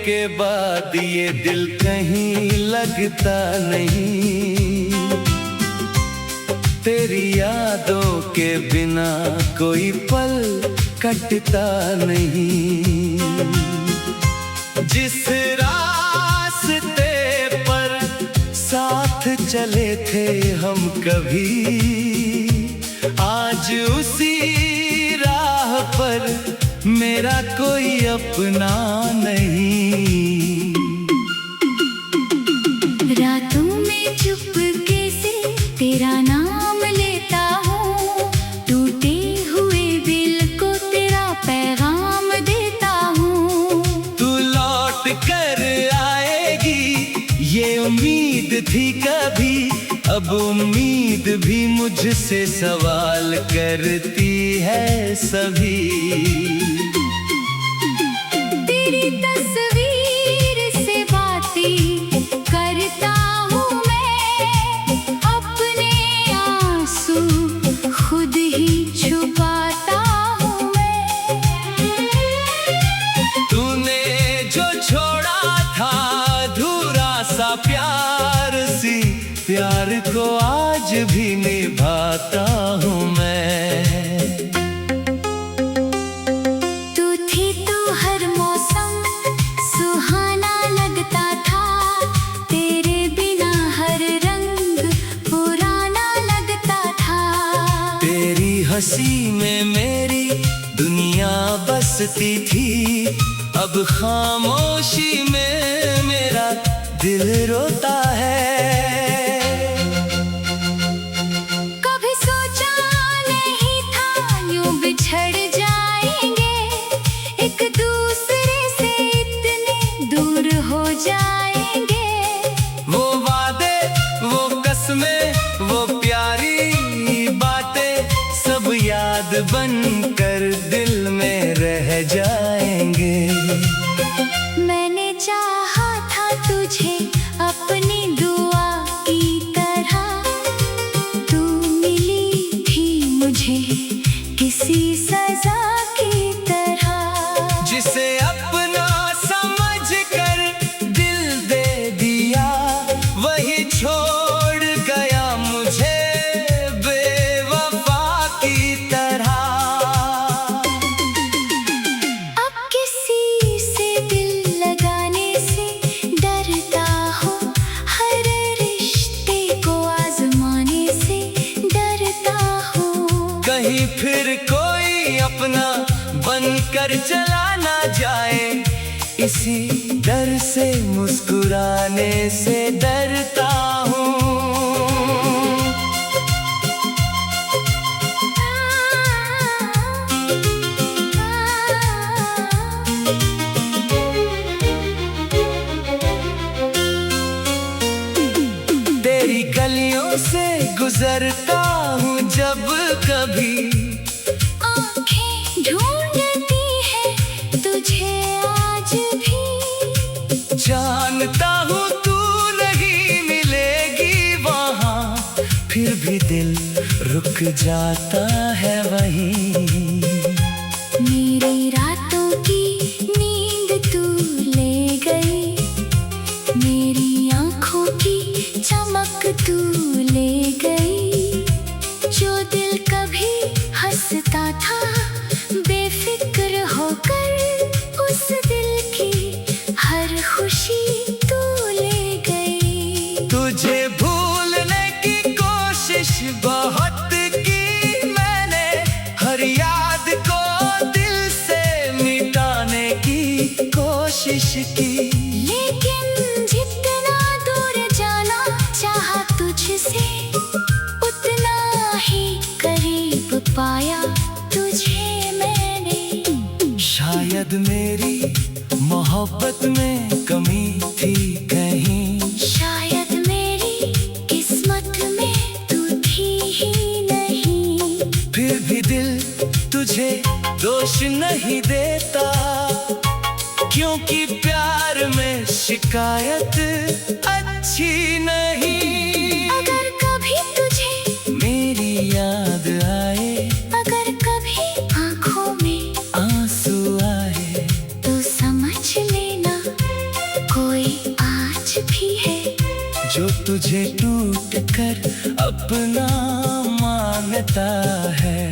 के बाद ये दिल कहीं लगता नहीं। तेरी यादों के बिना कोई पल कटता नहीं। जिस रास्ते पर साथ चले थे हम कभी, आज उसी राह पर मेरा कोई अपना नहीं। रातों में चुपके से तेरा नाम लेता हूँ, टूटे हुए दिल को तेरा पैगाम देता हूँ। तू लौट कर आएगी ये उम्मीद थी कभी, अब उम्मीद भी मुझसे सवाल करती है सभी। तेरी तस्वीर से बातें करता हूँ मैं, अपने आंसू खुद ही छुपाता हूँ मैं। तूने जो छोड़ा था अधूरा सा प्यार सी, प्यार को आज भी निभाता हूँ मैं। तू थी तो हर मौसम सुहाना लगता था, तेरे बिना हर रंग पुराना लगता था। तेरी हंसी में मेरी दुनिया बसती थी, अब खामोशी में मेरा दिल रोता है। वो वादे, वो कसमें, वो प्यारी बातें सब याद बनकर दिल में रह जाएंगे। मैंने चाहा था तुझे अपनी दुआ की तरह, तू मिली थी मुझे किसी सजा की तरह। जिसे अपना समझ कर दिल दे दिया, वही छोड़ गया मुझे बेवफा की तरह। अब किसी से दिल लगाने से डरता हूँ, हर रिश्ते को आजमाने से डरता हूँ। कहीं फिर कोई अपना बनकर चला ना जाए, इसी डर से मुस्कुराने से डरता हूँ। तेरी गलियों से गुजरता हूँ जब कभी, आँखें ढूंढती है तुझे आज भी। जानता हूँ तू नहीं मिलेगी वहाँ, फिर भी दिल रुक जाता है वहीं। मेरी रातों की नींद तू ले गई, मेरी आँखों की चमक तू ले गई। जो दिल कभी हंसता था बेफिक्र होकर, उस दिल की हर खुशी तू ले गई। तुझे भूलने की कोशिश बहुत की मैंने, हर याद को दिल से मिटाने की कोशिश की। लेकिन जितना दूर जाना चाहा तुझसे, उतना ही करीब पाया तुझे मैंने। शायद मेरी मोहब्बत में कमी थी कहीं, शायद मेरी किस्मत में तू थी ही नहीं। फिर भी दिल तुझे दोष नहीं देता, क्योंकि प्यार में शिकायत अच्छी नहीं। अगर कभी तुझे मेरी याद आए, अगर कभी आँखों में आंसू आए, तो समझ लेना अपना मानता है।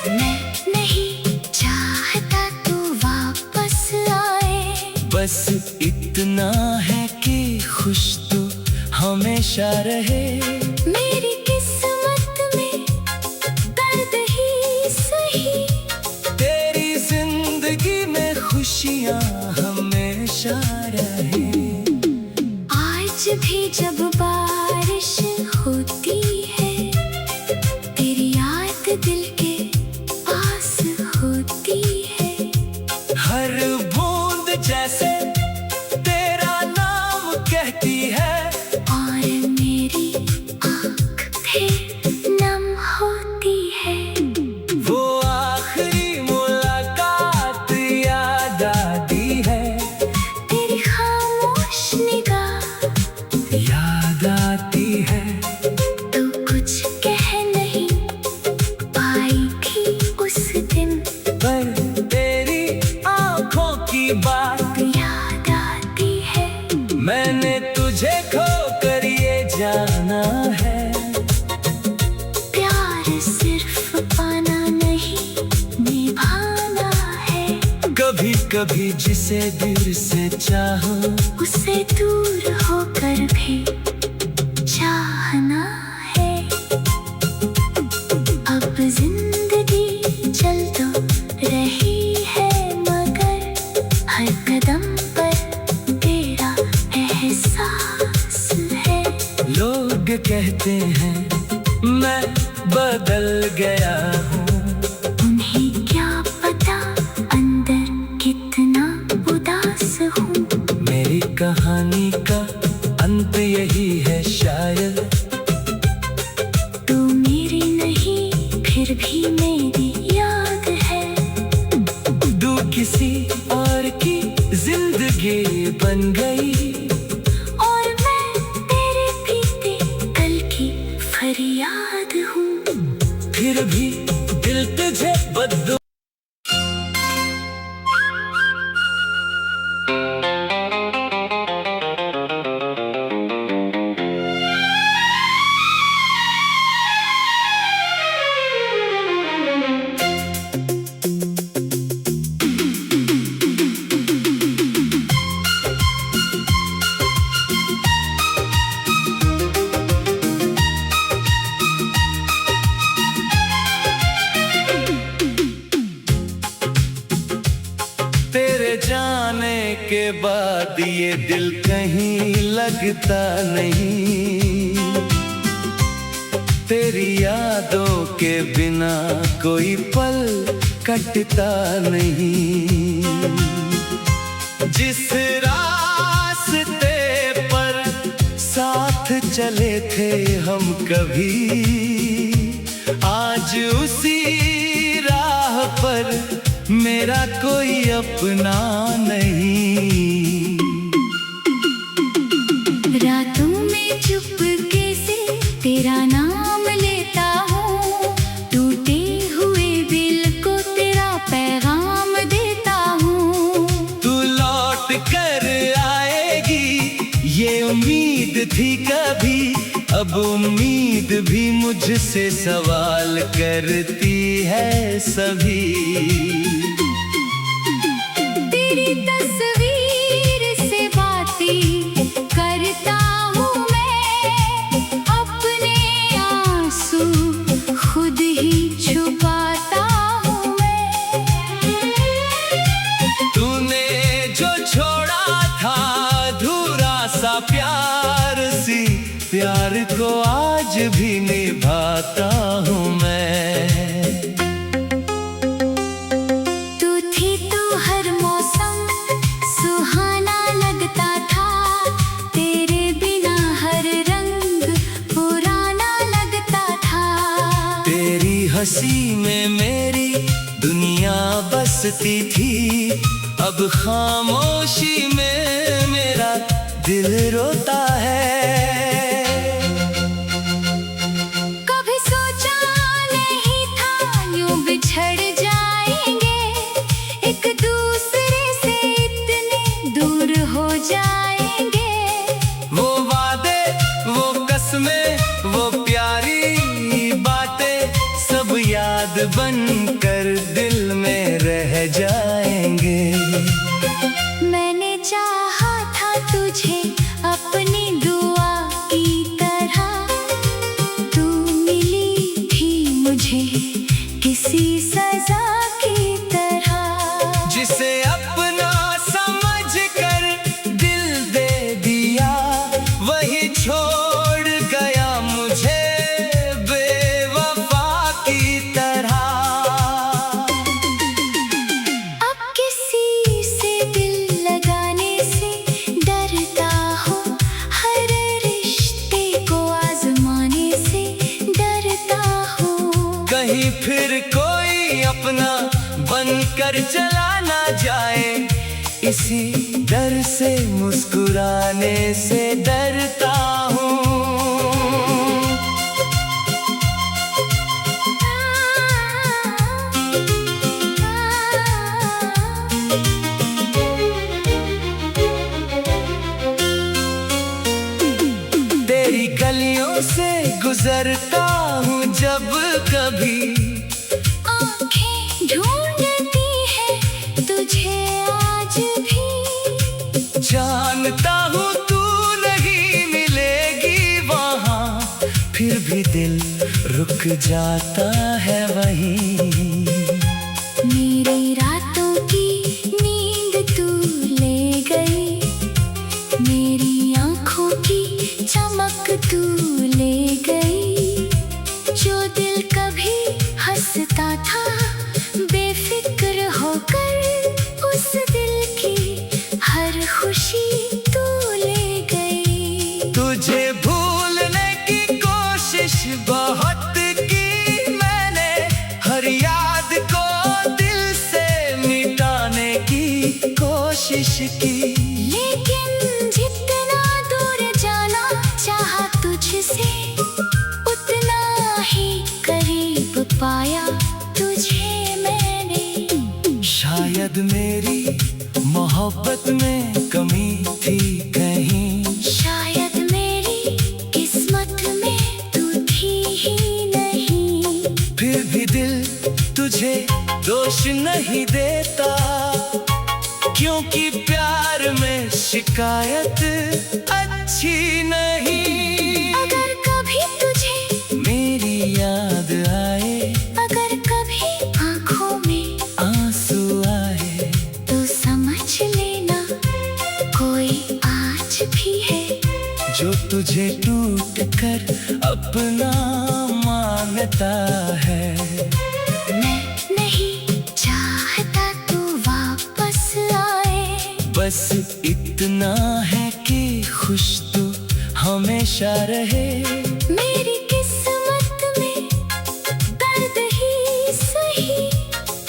मैं नहीं चाहता तू वापस आए, बस इतना है कि खुश तो हमेशा रहे। मेरी किस्मत में दर्द ही सही, तेरी जिंदगी में खुशियाँ हमेशा रहे। आज भी जब बारिश होती है, तेरी याद दिल के पास होती है। हर बूंद जैसे तेरा नाम कहती है, और मेरी आँखें नम होती है। वो आखिरी मुलाकात याद आती है। तेरी खामोश निगाह याद आती है। तो कुछ कह नहीं पाई थी उस दिन, पर तेरी आंखों की बात याद आती है। मैंने तुझे खो कर ये जाना है। प्यार सिर्फ पाना नहीं, निभाना है। कभी कभी जिसे दिल से चाहो, उससे दूर होकर भी चाहना है। अब जिंदगी चल तो रही है, मगर हर कदम पर तेरा एहसास है। लोग कहते हैं मैं बदल गया हूँ, उन्हें क्या पता अंदर कितना उदास हूँ। मेरी कहानी का अंत यही है शायद। तू मेरी नहीं फिर भी मेरी याद है। तू किसी और की जिंदगी बन गई, और मैं तेरे बीते कल की फरियाद हूँ। फिर भी दिल तुझे बददुआ। तेरे जाने के बाद ये दिल कहीं लगता नहीं। तेरी यादों के बिना कोई पल कटता नहीं। जिस रास्ते पर साथ चले थे हम कभी, आज उसी राह पर मेरा कोई अपना नहीं। रातों में चुपके से तेरा नाम लेता हूँ, टूटे हुए दिल को तेरा पैगाम देता हूँ। तू लौट कर आएगी ये उम्मीद थी कभी, अब उम्मीद भी मुझसे सवाल करती है सभी। तेरी तस्वीर से बातें करता हूँ मैं, अपने आंसू खुद ही छुपाता हूँ मैं। तूने जो छोड़ा था अधूरा सा प्यार सी, प्यार को आज भी निभाता हूँ मैं। तू थी तो हर मौसम सुहाना लगता था, तेरे बिना हर रंग पुराना लगता था। तेरी हंसी में मेरी दुनिया बसती थी, अब खामोशी में मेरा दिल रोता है। कभी सोचा नहीं था यूं बिछड़ जाएंगे, एक दूसरे से इतने दूर हो जाएंगे। वो वादे, वो कसमें, वो प्यारी बनकर चला ना जाए, इसी डर से मुस्कुराने से डरता हूँ। तेरी गलियों से गुजरता हूँ जब कभी, आँखें ढूंढती है तुझे आज भी। जानता हूँ तू नहीं मिलेगी वहाँ, फिर भी दिल रुक जाता है वहीं। मेरी रातों की नींद तू ले गई, मेरी आँखों की चमक तू ले गई। जो दिल कभी हंसता था बेफिक्र होकर, उस दिल की हर खुशी तू ले गई। तुझे भूलने की कोशिश बहुत की मैंने, हर याद को दिल से मिटाने की कोशिश की। लेकिन जितना दूर जाना चाहा तुझसे, उतना ही करीब पाया तुझे मैंने। शायद मेरी मोहब्बत में कमी थी कहीं, शायद मेरी किस्मत में तू थी ही नहीं। फिर भी दिल तुझे दोष नहीं देता, क्योंकि प्यार में शिकायत अच्छी नहीं। अगर कभी तुझे मेरी याद आए, अगर कभी आँखों में आंसू आए, तो समझ लेना कोई आज भी है जो तुझे टूट कर अपना मानता है। मैं नहीं चाहता तू वापस आए, बस इतना है कि खुश तू हमेशा रहे। मेरी किस्मत में दर्द ही सही,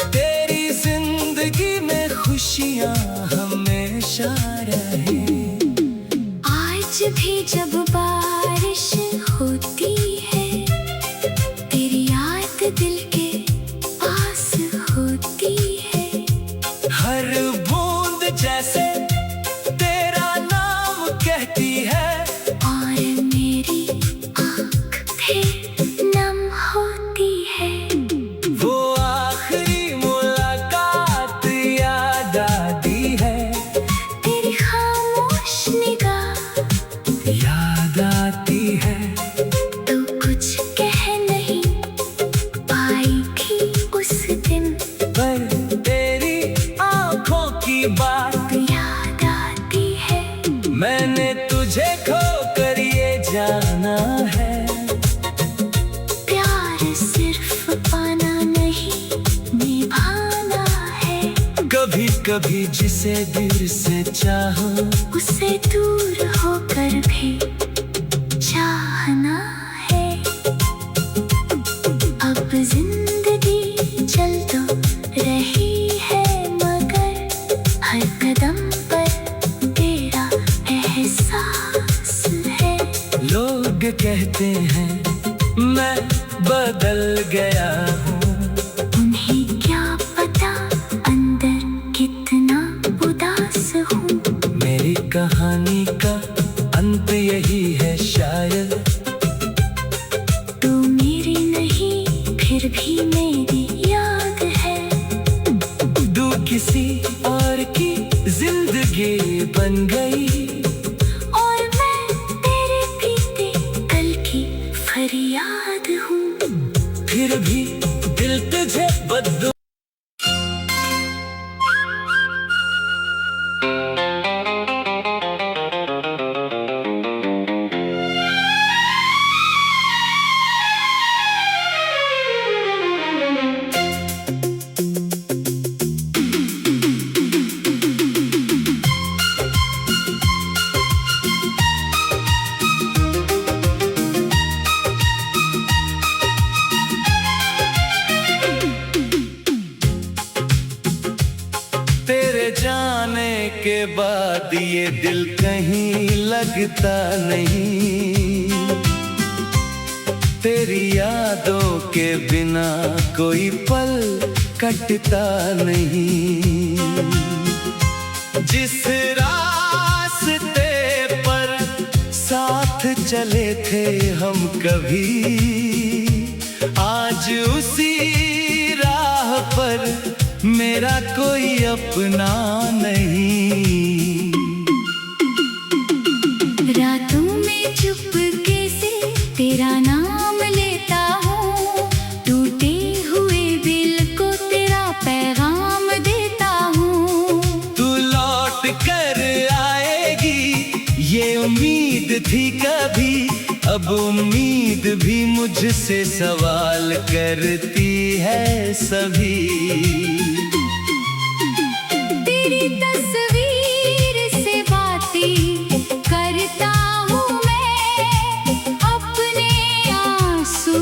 तेरी जिंदगी में खुशियाँ हमेशा रहे। आज भी जब बारिश होती है, तेरी याद दिल के पास होती है। हर बूंद जैसे तेरा नाम कहती है, और मेरी आँखें नम होती है। वो आखिरी मुलाकात याद आती है, तेरी खामोश निगाह याद आती है। तो कुछ कह नहीं पाई थी उस दिन, पर तेरी आंखों की बात याद आती है। मैंने तुझे खो कर ये जाना है, प्यार सिर्फ पाना नहीं निभाना है। कभी कभी जिसे दिल से चाहो, उससे दूर होकर भी चाहना है। अब जिंदगी चल तो रही है, मगर हर कदम पर तेरा एहसास है। लोग कहते हैं मैं बदल गया हूँ, उन्हें क्या पता अंदर कितना उदास हूँ। मेरी कहानी का अंत यही है शायद। तू मेरी नहीं फिर भी मेरी याद है, तू किसी और की जिंदगी बन गई, और मैं तेरे बीते कल की फरियाद हूँ। फिर भी दिल तुझे बदलू। जाने के बाद ये दिल कहीं लगता नहीं। तेरी यादों के बिना कोई पल कटता नहीं। जिस रास्ते पर साथ चले थे हम कभी, आज उसी राह पर मेरा कोई अपना नहीं। रातों में चुपके से तेरा नाम लेता हूँ, टूटे हुए दिल को तेरा पैगाम देता हूँ। तू लौट कर आएगी ये उम्मीद थी कभी, अब उम्मीद भी मुझसे सवाल करती है सभी। तेरी तस्वीर से बातें करता हूँ मैं, अपने आंसू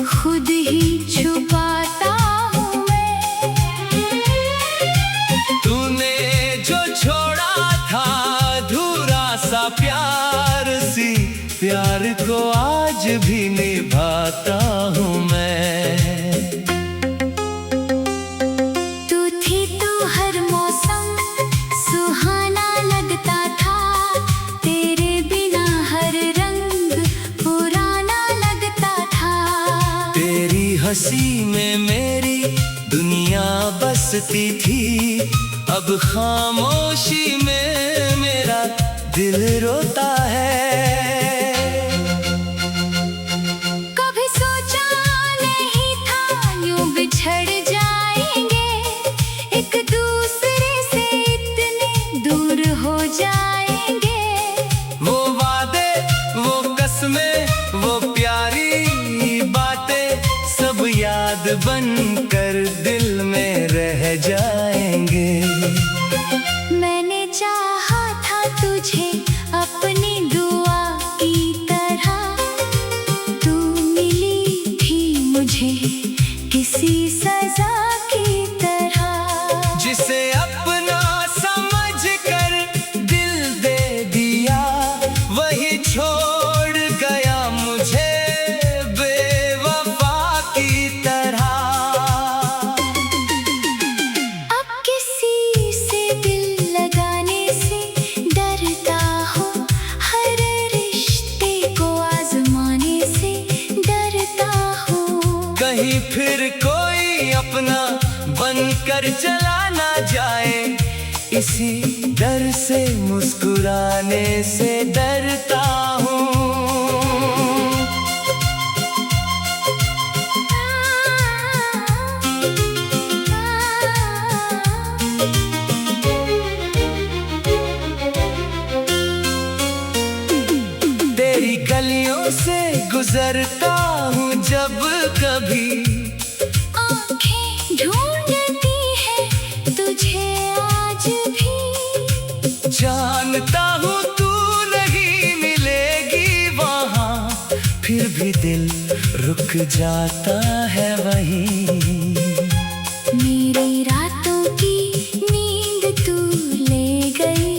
खुद ही छुपाता हूँ मैं। तूने जो छोड़ा था अधूरा सा प्यार सी, प्यार को आज भी निभाता हूँ मैं। तू थी तो हर मौसम सुहाना लगता था, तेरे बिना हर रंग पुराना लगता था। तेरी हंसी में मेरी दुनिया बसती थी, अब खामोशी में मेरा दिल रोता है। कभी सोचा नहीं था यूं बिछड़ जाएंगे, एक दूसरे से इतने दूर हो जाएंगे। वो वादे, वो कसमें, वो प्यारी बातें सब याद बनकर दिल में रह जाएंगे। मैंने चाहा था तुझे अपनी दुआ की तरह, तू मिली थी मुझे किसी सजा की तरह। जिसे अपना समझ कर दिल दे दिया, वही छोड़ गया मुझे बेवफा की तरह। अब किसी से दिल लगाने से डरता हूँ, हर रिश्ते को आजमाने से डरता हूँ। कहीं फिर कोई अपना बनकर चला ना जाए, इसी डर से मुस्कुराने से डरता हूँ। तेरी गलियों से गुजरता हूँ जब कभी, आँखें ढूंढती है तुझे आज भी। जानता हूँ तू नहीं मिलेगी वहाँ, फिर भी दिल रुक जाता है वहीं। मेरी रातों की नींद तू ले गई,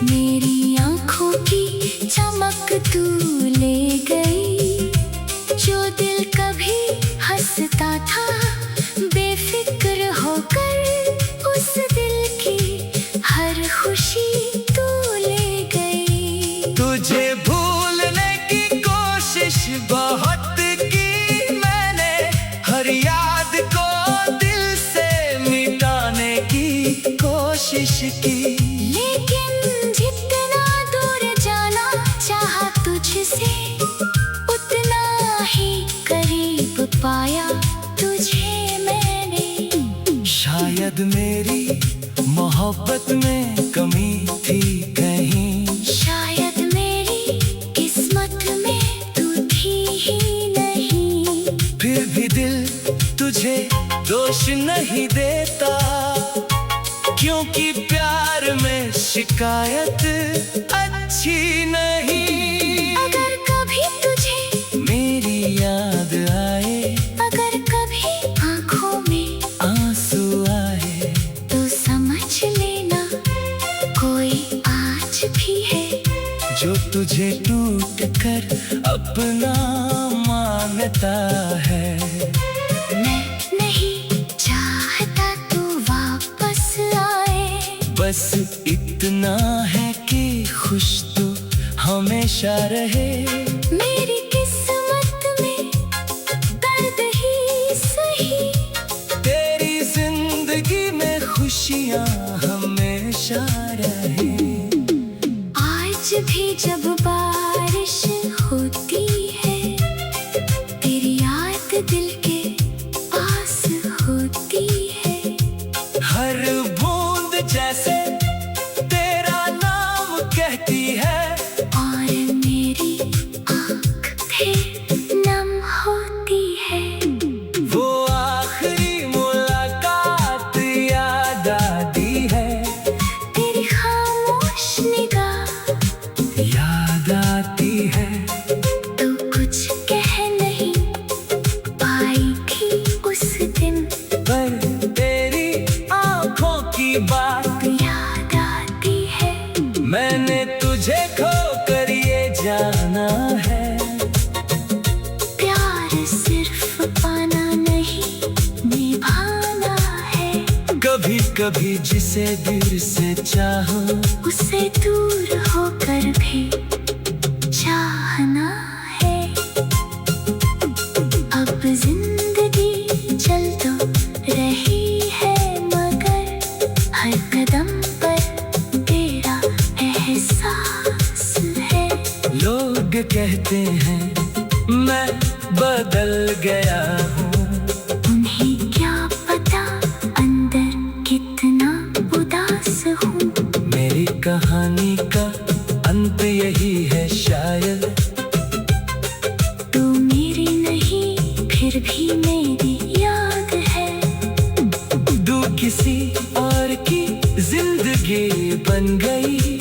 मेरी आँखों की चमक तू ले गई। जो दिल कभी हंसता था बेफिक्र होकर, उस दिल की हर खुशी तू ले गई। तुझे भूलने की कोशिश बहुत की मैंने, हर याद को दिल से मिटाने की कोशिश की। लेकिन जितना दूर जाना चाहा तुझसे, उतना ही करीब पाया तुझे मैंने। शायद मेरी मोहब्बत में कमी थी कहीं, शायद मेरी किस्मत में तू थी ही नहीं। फिर भी दिल तुझे दोष नहीं देता, क्योंकि प्यार में शिकायत अच्छी नहीं। अगर कभी तुझे मेरी याद आए, अगर कभी आँखों में आंसू आए, तो समझ अपना मांगता है। मैं नहीं चाहता तू वापस आए, बस इतना है कि खुश तो हमेशा रहे। मेरी किस्मत में दर्द ही सही, तेरी जिंदगी में खुशियाँ हमेशा रहे। आज भी जब बारिश होती है, तेरी याद दिल के पास होती है। हर बूंद जैसे तेरा नाम कहती है, और मेरी आँखें नम होती है। वो आखिरी मुलाकात याद आती है। तेरी खामोश निगाह याद आती है। तो कुछ कह नहीं पाई थी उस दिन, पर तेरी आंखों की बात याद आती है। मैंने तुझे खो कर ये जाना है। प्यार सिर्फ पाना नहीं, निभाना है। कभी कभी जिसे दिल से चाहो, उसे दूर होकर भी चाहना है। अब जिंदगी चल तो रही है, मगर हर कदम पर तेरा एहसास है। लोग कहते हैं मैं बदल गया हूँ, उन्हें क्या पता अंदर कितना उदास हूँ। मेरी कहानी का अंत यही है शायद। तू मेरी नहीं फिर भी मेरी याद है। तू किसी और की जिंदगी बन गई।